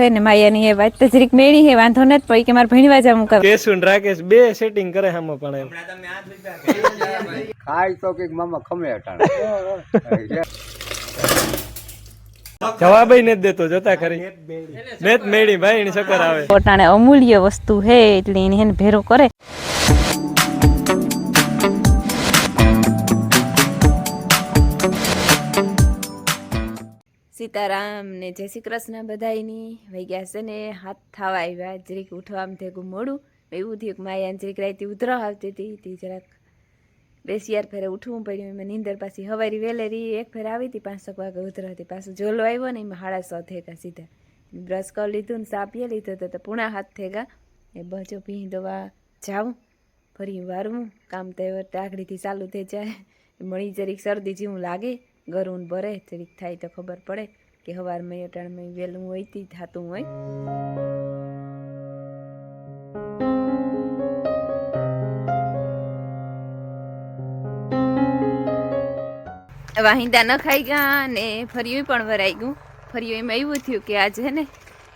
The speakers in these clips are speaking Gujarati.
હે ને માયાની એ વાત તો જરીક મેળી હે વાંધો નથી પડી કે મારે ભણવા જાવું કરે કેસુન રાકેશ બે સેટિંગ કરે હમ પણ એમ ખાય તો કે મામા ખમે હટાણે જવાબ નથી દેતો જોતા ખરી નેત મેળી ભાઈ એની ચક્કર આવે પોતાને અમૂલ્ય વસ્તુ હે એટલે એને ભેરો કરે સીતારામ ને જય શ્રી કૃષ્ણ બધાયની વૈગ્યા છે ને હાથ થવા આવ્યા જરીક ઉઠવામાં થયું મોડું એવું થયું કે માયાને જરીક રાતે ઉધરા આવતી હતી જરાક બેસિયાર ફેરે ઉઠવું પડ્યું એમાં નીંદર પાછી હવારી વેલેરી એક ફેર આવી હતી 5 વાગે ઉધરા હતી પાછું જોલો આવ્યો ને એમાં 6:30 થેગા સીધા બ્રશ કરી લીધું ને સા પી લીધો તો 5:30 થેગા એ બચો પી દવા જાઉં ફરી વારવું કામ તો આગળથી ચાલુ થઈ જાય મળી જરીક શરદી જેવું લાગે ગરું ભરે જરીક થાય તો ખબર પડે કે સવારમાં અટાણમાં વહેલું હોય તે થતું હોય વાહિંદા ન ખાઈ ગયા ને ફર્યું પણ વરાઈ ગયું ફર્યું એમાં એવું થયું કે આજે હે ને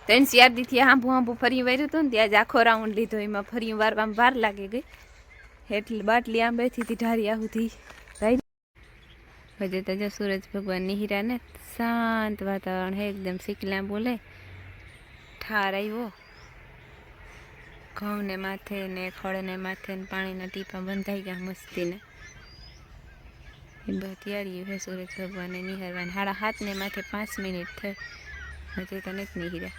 3-4 દીથી હાંભું ફર્યું વાર્યું હતું ને ત્યાં જ આખો રાઉન્ડ લીધો એમાં ફર્યું વારવામાં વાર લાગી ગઈ એટલે બાટલી આંબેથી ઢારી આહુથી હજે તો જો સૂરજ ભગવાન નિહિરા ને શાંત વાતાવરણ હે એકદમ શીકલા બોલે ઠાર આવ્યો ઘઉં ને માથે ને ખડ ને માથે ને પાણીના ટીપા બંધાઈ ગયા મસ્તીને એ બતિયારી હે સૂરજ ભગવાને નિહારવાને 7:30 ને માથે 5 મિનિટ થઈ હજે તો નથી નિહિરા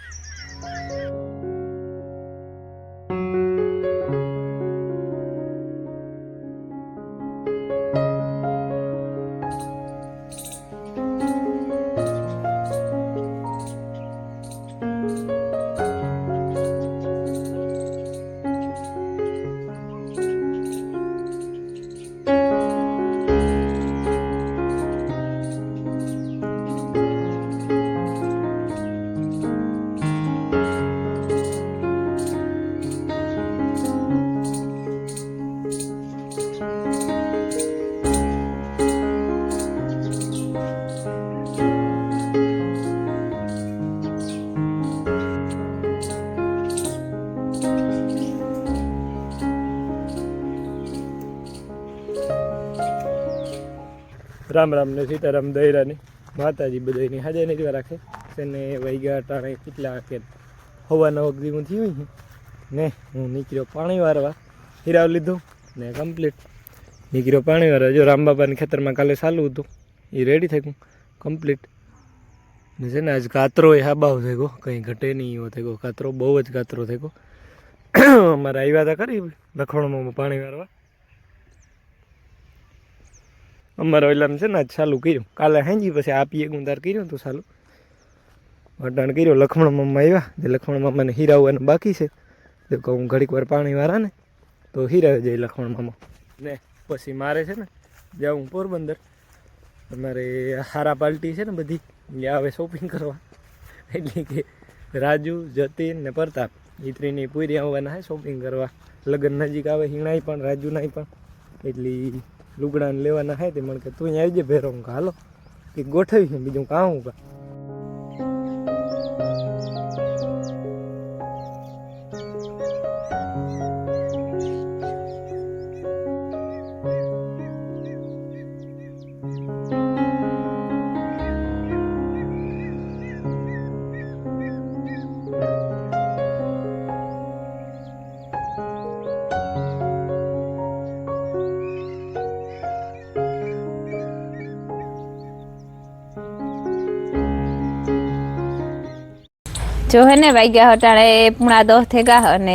રામ રામ ને સીતારામ દૈરાની માતાજી બધાની હાજર નહીં રાખે તેને વૈગા ટાણે કેટલા કે 9:15 હું થયું ને હું નીકળ્યો પાણી વારવા હીરાવ લીધું ને કમ્પ્લીટ નીકળ્યો પાણી વારવા જો રામબાપાની ખેતરમાં કાલે ચાલુ હતું એ રેડી થઈ ગયું કમ્પ્લીટ ને છે ને આજ કાતરો એ હાબાવ થઈ ગયો કંઈ ઘટે નહીં એવો થઈ ગયો કાતરો બહુ જ કાતરો થઈ ગયો અમારે આવ્યા હતા કરી લખણમાં પાણી વારવા અમારે ઓલામ છે ને આજ ચાલુ કર્યું કાલે હાંજી પછી આપીએ ગુંદાર કર્યું તો ચાલુ વટાણ કર્યો લખમણ મામા આવ્યા જે લખમણ મામાને હીરાવવાનું બાકી છે તો કહું ઘડીક વાર પાણી વાળા ને તો હીરાવે જાય લખમણ મામા ને પછી મારે છે ને જાઉં પોરબંદર અમારે હારા પાર્ટી છે ને બધી ત્યાં આવે શોપિંગ કરવા એટલે કે રાજુ જતીન ને પ્રતાપ એ ત્રણેય પૂરી આવવાના હે શોપિંગ કરવા લગ્ન નજીક આવે હિણાઈ પણ રાજુ નાઈ પણ એટલી લુગડા લેવાના હે તે મને કે તું અહીંયા આવજે ભેરો હાલો કે ગોઠવી બીજું કામ કા જો હે ને વાગ્યા હટાણે 9:30 થેગા અને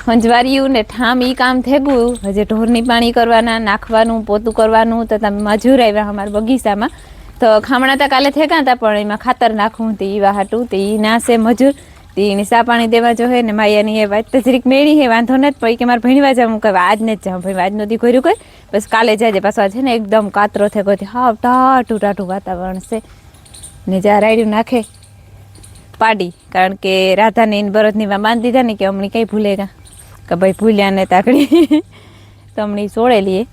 હંજવાર્યું ને ઠામ ઈ કામ થેગું હજે ઢોરની પાણી કરવાના નાખવાનું પોતું કરવાનું તો તમે મજૂર આવ્યા અમારા બગીચામાં તો ખામણા તો કાલે થેગા હતા પણ એમાં ખાતર નાખવું તે ઈવા હાટું તે ઈ નાશે મજૂર તે સા પાણી દેવા જો હે ને માયાની એ વાત તો જરીક મેળી હે વાંધો નથી પડી કે મારે ભણવા જાઉં કે આજ ને જ જાઉં ભાઈ આજ નહોતી કર્યું કોઈ બસ કાલે જાજે પાછો છે ને એકદમ કાતરો થેગો હાવ ટાટું વાતાવરણ છે ને જ્યાં રાયડું નાખે પાડી કારણ કે રાધાને બરદની બાંધી દીધા ને કે હમણી કઈ ભૂલેગા કે ભાઈ ભૂલ્યા ને તાકડી તો હમણી સોળે લઈએ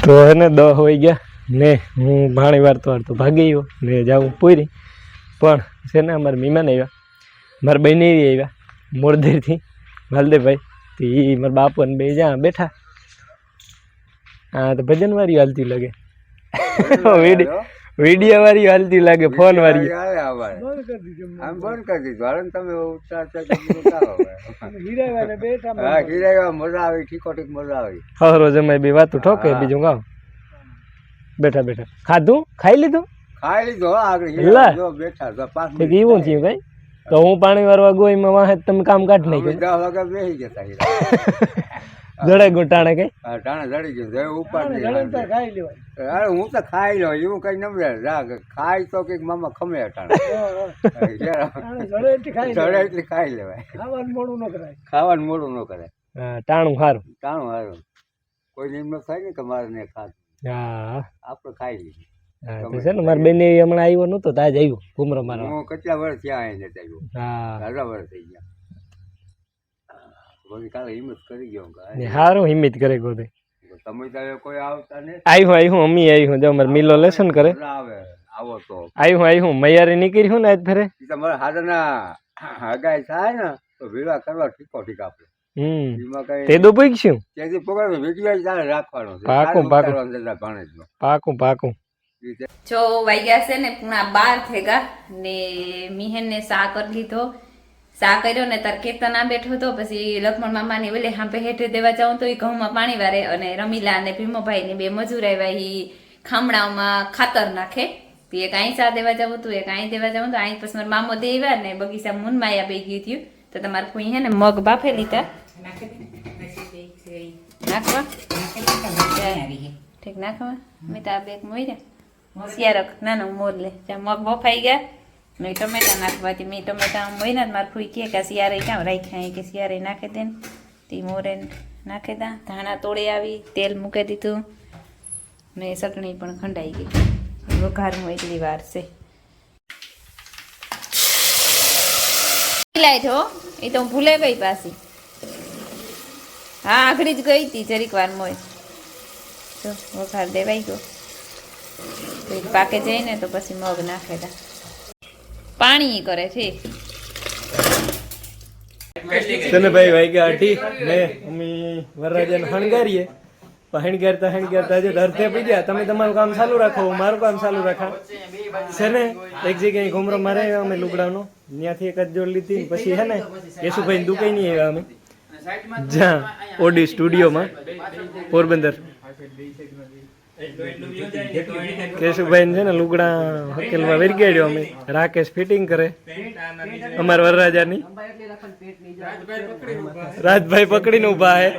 તો હે ને 10 હોઈ ગયા ને હું પાણી વારતો ભાગી ગયો ને જાઉં પૂરી પણ છે ને અમારે મહેમાન આવ્યા મારા બેન એવી આવ્યા મોરદેરથી માલદેવભાઈ તો એ મારા બાપુ અને બે જ્યાં બેઠા. હા તો ભજન વાળી હાલતી લાગે, વિડીયો વાળી હાલતી લાગે, ફોન વાળી. આમ બંધ કરી દીધું. હાલ તમે હીરા મજા આવી, ઠીકો ઠીક મજા આવી. હરો જમાઈ બે વાતું ઠોકે, બીજું ગાવ બેઠા બેઠા. ખાધું ખાઈ લીધું? ખાઈ લીધું. આગળ બેઠા એવું થયું કઈ. તો હું પાણી વારવા ગોઈમાં વાહે તમે કામ કાઢ નાખ્યું. 10 વાગે બેસી જતા જડાઈ ગયું ટાણે કઈ. ટાણે જડી ગયું ઉપર હું તો ખાઈ લઉં એવું કઈ નમરે ખાઈ તો કઈક મામા ખમે ટાણે એટલી ખાઈ લેવાય. ખાવાનું મોડું ન કરાય. ટાણું સારું. ટાણું સારું. કોઈ એમ ન થાય ને કે મારે ને ખાધું. હા આપણે ખાઈ લીધું. છે ને મારા બેન હમણાં આવ્યો નતો તો આજ આવ્યું ઘુમરો મારવા. હું કેટલા વર્ષ ત્યાં આવીને આવ્યો. હા દાદા વર્ષ થઈ ગયા. કાલે હિંમત કરી ગયો. સારું હિંમત કરે ગોદે. તમે ત્યારે કોઈ આવતા ને આવ્યું અમી આવ્યું જો મારે મિલો લેસન કરે આવે આવો તો આવ્યું મૈયારી નીકળ્યું ને આજ ફરે તમારે હાડના હગાઈ થાય ને તો ભેગા કરવા ઠીકો ઠીક આપણે. એમાં કઈ તે દો પૂછ્યું ત્યાંથી પકડ વિડીયો તારે રાખવાનો છે. પાકું પાકું. જો વાગ્યા છે ને 11:30 થેગા ને મિહેન ને સા કરી લીધો. સા કર્યો ને તાર કેતન બેઠો હતો. પછી લક્ષ્મણ મામાની ઓલે હાંપે હેઠે દેવા જાઉં તો એ ઘઉંમાં પાણી વારે અને રમીલા અને ભીમોભાઈ ને બે મજૂર આવ્યા. એ ખામણાઓમાં ખાતર નાખે. એક અહીં સા દેવા જવું હતું, એક અહીં દેવા જવું હતું. અહીં પછી મારા મામો દેવા ને બગીચા મુનમાયા બે ગયું થયું. તો તમારે કોઈ હે ને મગ બાફે લીધા નાખવા ઠીક નાખવા. મેં તો આ બેગ મોઈ શિયારક નાનો મોર લે ત્યાં મગ બફાઈ ગયા. મેં ટમેટા નાખવાથી મેં ટમેટા મોઈને મારે ફૂઈ કહે કે શિયારે ક્યાં રાખ્યા કે શિયારે નાખી દે ને તે મોરે નાખી દા. ધાણા તોડી આવી, તેલ મૂકી દીધું ને ચટણી પણ ખંડાઈ ગઈ. વઘારમાં એટલી વાર છે. લાઈટ હો એ તો હું ભૂલે ગઈ પાછી. હા આખડી જ ગઈ હતી જરીક વાર મોય તો વઘાર દેવાઈ ગયો. પાકે જઈને તો પછી મગ નાખે દા. પાણી કરે છે તને ભાઈ વાગ્યા 8 ને અમી વરરાજાને હણગારીએ. હણગારતા હજુ ધરતે પડી ગયા. તમે તમારું કામ ચાલુ રાખો, મારું કામ ચાલુ રાખા છે ને. એક જગ્યાએ ઘુમરો મારે અમે લુગડાનો ત્યાંથી એક જ જોડ લીધી. પછી હે ને યશુભાઈ દુકાઈ નહીં આવ્યા અમે જ્યાં ઓડી સ્ટુડિયોમાં પોરબંદર. કેશુભાઈ છે ને લુગડા હકેલવા વેરગાડ્યો અમે. રાકેશ ફિટિંગ કરે અમારા વરરાજાની. રાજભાઈ પકડીને ઉભા હે.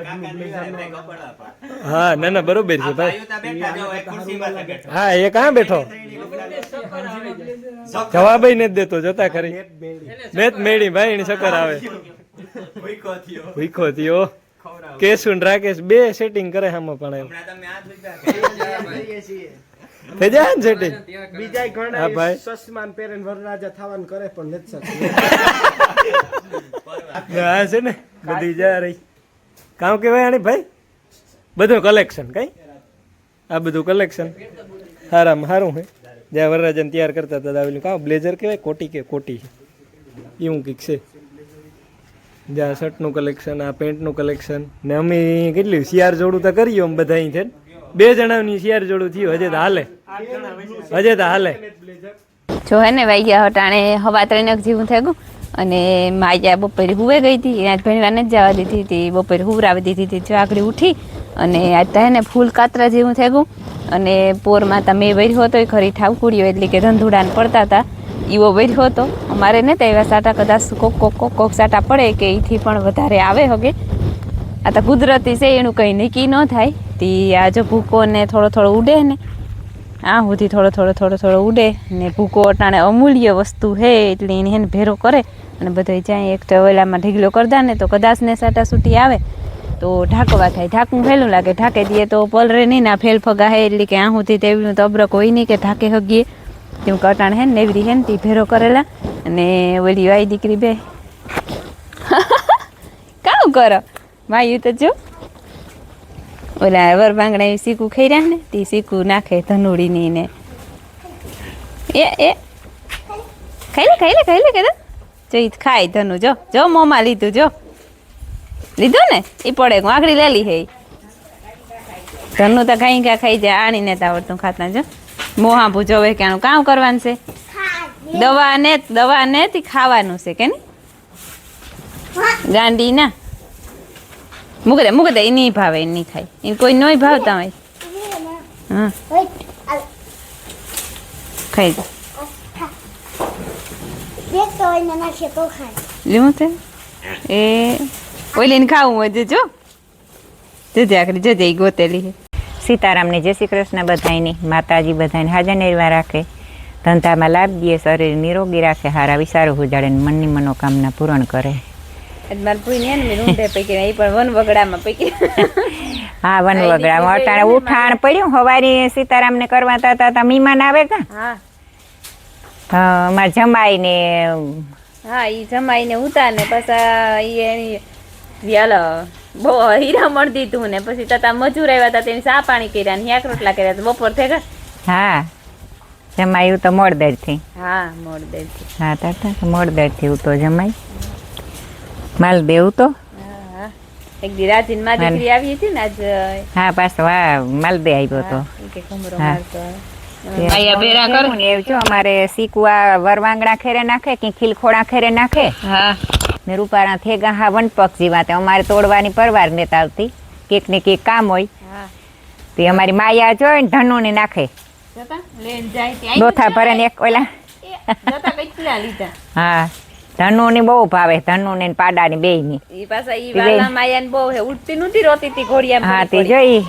હા ના ના બરોબર છે ભાઈ. હા એ ક્યાં બેઠો જવાબ નથી દેતો. જતા ખરી મેં મેળી ભાઈ એની ચક્કર આવે. ભૂખો થયો. કેશુ ને રાકેશ બે સેટિંગ કરે આમાં પણ થઈ જાય ને સેટિંગ. બીજા ઘણા હા ભાઈ સસમાન પેરેન વરરાજા થવાનું કરે પણ નથી શકતું. હા છે ને બધી જા રહી કામ કેવાય આની ભાઈ. બધું કલેક્શન કઈ આ બધું કલેક્શન હારામાં સારું છે. જ્યાં વરરાજાને તૈયાર કરતા હતા આવેલું કાં બ્લેઝર કહેવાય કોટી કે કોટી એવું કંઈક છે. જ્યાં શર્ટનું કલેક્શન, આ પેન્ટનું કલેક્શન ને અમે કેટલી શિયાર જોડું તો કરીએ અમે બધા અહીં છે. 2 જણાની શિયાર જોડું થયું હજે તો હાલે. જો હે ને વાગ્યા હટાણે 3:15 જેવું થઈ ગયું. અને માયા બપોરે હુવે ગઈ હતી. આજ ભણવા નથી જવા દીધી હતી. બપોરે હુવરાવી દીધી હતી. જો આગળ ઉઠી અને આજ તો હે ને ફૂલ કાતરા જેવું થઈ ગયું. અને પોરમાં તમે વર્યો હતો ખરી ઠાવકુડીઓ એટલે કે ધંધુડાને પડતા હતા એવો વર્યો હતો. અમારે નથી એવા સાટા કદાચ કોક સાટા પડે કે એથી પણ વધારે આવે હગે. આ તો કુદરતી છે એનું કંઈ નક્કી ન થાય. તે આ જો ભૂકો ને થોડો ઉડે ને આ સુધી થોડો ઉડે ને ભૂકો અટાણે અમૂલ્ય વસ્તુ છે એટલે એને હેને ભેરો કરે અને બધો જાય એક ઓલામાં ઢીગલો કરતા ને તો કદાચ ને સાટા સૂટી આવે તો ઢાંકવા થાય. ઢાંકવું ફેલું લાગે. ઢાંકે દઈએ તો પલરે નહીં ના ફેલ ફગા હે એટલે કે આ સુધી તેવું તો અબરક હોય નહીં કે ઢાંકે હગીએ તેવું કટાણ હે ને એવરી હે ને તે ભેરો કરેલા. અને ઓલી વાઈ દીકરી બે કામ કરો માયું તો જો ઓલા વર બાંગડા સીકું ખાઈ રહ્યા ને તે સીકું નાખે ધનુડીની ને એ ખાઈ લે કે જો ઈ ખાય ધનુ જો જો મોમાં લીધું જો લીધું ને ઈ પડે આંગળી લેલી હે ધનુ તો ખાઈ જાય આણીને તો આવડતું ખાતા જો મોહા ભૂજોવે કે આનું કામ કરવાનું છે દવા ને તી ખાવાનું છે કે નહીં ગાંડી ના મૂકે દે એ નહીં ભાવે એ નહીં ખાય એને કોઈ નહીં ભાવતા હોય હા ખાઈ લેવું છે એ ઓલીને ખાવું હોય જો જજે આખરી જજે એ ગોતેલી છે સીતારામને જય શ્રી કૃષ્ણ બધાયની માતાજી બધાને હાજર નિર્વા રાખે ધંધામાં લાભ દે શરીર નિરોગી રાખે હારા વિચારો ઉજાડે મનની મનોકામના પૂરણ કરે મારે પૂરી ને રૂંઢે પૈકી એ પણ વન વગડામાં પૈકી હા વન વગડામાં અટાણે ઉઠાણ પડ્યું હવારી સીતારામને કરવા તા મહેમાન આવે કા હા અમારે જમાઈને હા ઈ જમાઈને ઉતા ને પાછા ઈ એની વ્યાલ બહુ હીરામણ દીધું ને પછી તતા મજૂર આવ્યા હતા તેની સા પાણી કર્યા ને યાક રોટલા કર્યા તો બપોર થઈ ગયા હા જમાયું તો મોડદરથી હા મોડદેર હા તાતા મોડદરથી ઉતો જમાઈ માલદેવ તો હા એક દી રાજીન માં દીકરી આવી હતી ને આજ હા પાછો હા માલદે આવ્યો તો ઈ કે કમરો હા. મારતો એવું જો અમારે શીકવા વરવાંગણા ખેરે નાખે કે ખીલખોડા ખેરે નાખે હા ને રૂપારા થેગા હા વનપક્ષ જેવા તે અમારે તોડવાની પરવાર નેતા આવતી કેક ને કેક કામ હોય હા તે અમારી માયા જોઈ ને ધનુને નાખે જતા લેન જાય તે દોથા ભરે ને એક ઓલા જતા કેટલા લીધા હા ધનુની બહુ ભાવે ધનુને ને પાડાની બેયની ઈ પાછા ઈ વાલા માયાને બહુ હે ઉઠતી નહોતી રોતી હતી ઘોડિયા હા તે જોઈ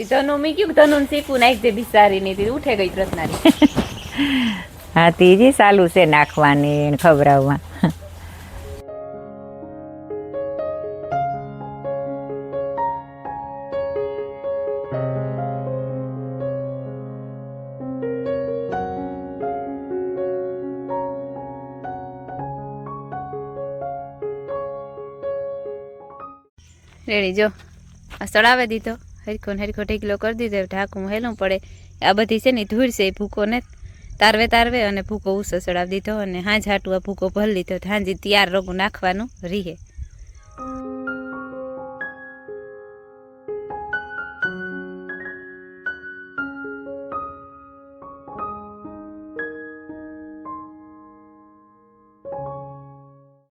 ધનુ મી કયું ધનુ શીખવું નાખ દે બિસારી ની તે ઉઠે ગઈ રત્નારી હા ત્રીજી ચાલુ છે નાખવાની ને ખવડાવવા રેડી જો આ સડાવે દીધો હરખો ને હરખો ઢેકલો કરી દીધો ઢાંકું હેલું પડે આ બધી છે ને ધૂળ છે એ ભૂકો ને તારવે અને ભૂકો ઉસો સડાવી દીધો અને હાંજ હાટું આ ભૂકો ભરી લીધો હાંજી તૈયાર રોગું નાખવાનું રીહે